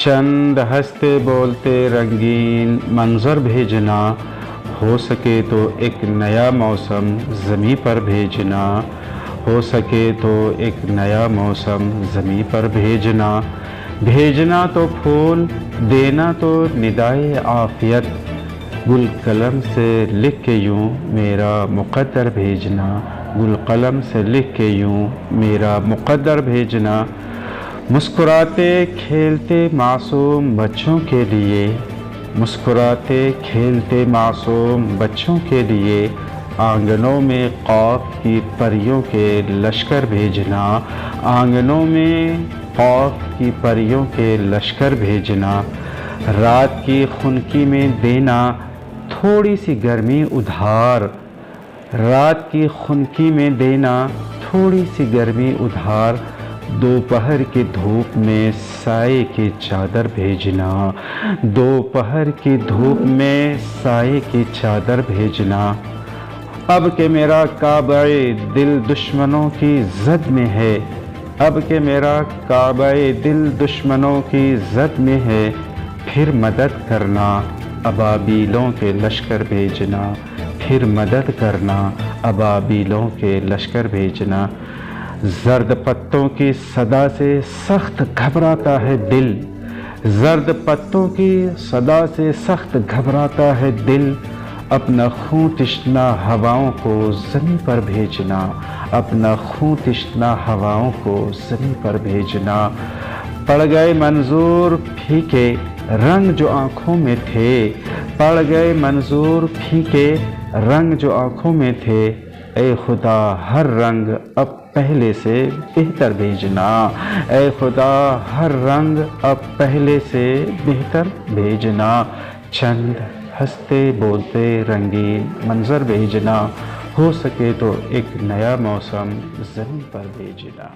چند ہنستے بولتے رنگین منظر بھیجنا، ہو سکے تو ایک نیا موسم زمیں پر بھیجنا، ہو سکے تو ایک نیا موسم زمیں پر بھیجنا، بھیجنا تو پھول دینا تو ندائے عافیت، گل قلم سے لکھ کے یوں میرا مقدر بھیجنا، گل قلم سے لکھ کے یوں میرا مقدر بھیجنا، مسکراتے کھیلتے معصوم بچوں کے لیے، مسکراتے کھیلتے معصوم بچوں کے لیے، آنگنوں میں قاف کی پریوں کے لشکر بھیجنا، آنگنوں میں قاف کی پریوں کے لشکر بھیجنا، رات کی خنکی میں دینا تھوڑی سی گرمی ادھار، رات کی خنکی میں دینا تھوڑی سی گرمی ادھار، دوپہر کی دھوپ میں سائے کی چادر بھیجنا، دوپہر کی دھوپ میں سائے کی چادر بھیجنا، اب کہ میرا کعبہ دل دشمنوں کی زد میں ہے، اب کہ میرا کعبہ دل دشمنوں کی زد میں ہے، پھر مدد کرنا ابابیلوں کے لشکر بھیجنا، پھر مدد کرنا ابابیلوں کے لشکر بھیجنا، زرد پتوں کی صدا سے سخت گھبراتا ہے دل، زرد پتوں کی صدا سے سخت گھبراتا ہے دل، اپنا خون تشنا ہواؤں کو زمیں پر بھیجنا، اپنا خون تشنا ہواؤں کو زمیں پر بھیجنا، پڑ گئے منظور پھیکے رنگ جو آنکھوں میں تھے، پڑ گئے منظور پھیکے رنگ جو آنکھوں میں تھے، اے خدا ہر رنگ اب پہلے سے بہتر بھیجنا، اے خدا ہر رنگ اب پہلے سے بہتر بھیجنا، چند ہنستے بولتے رنگین منظر بھیجنا، ہو سکے تو ایک نیا موسم زمین پر بھیجنا۔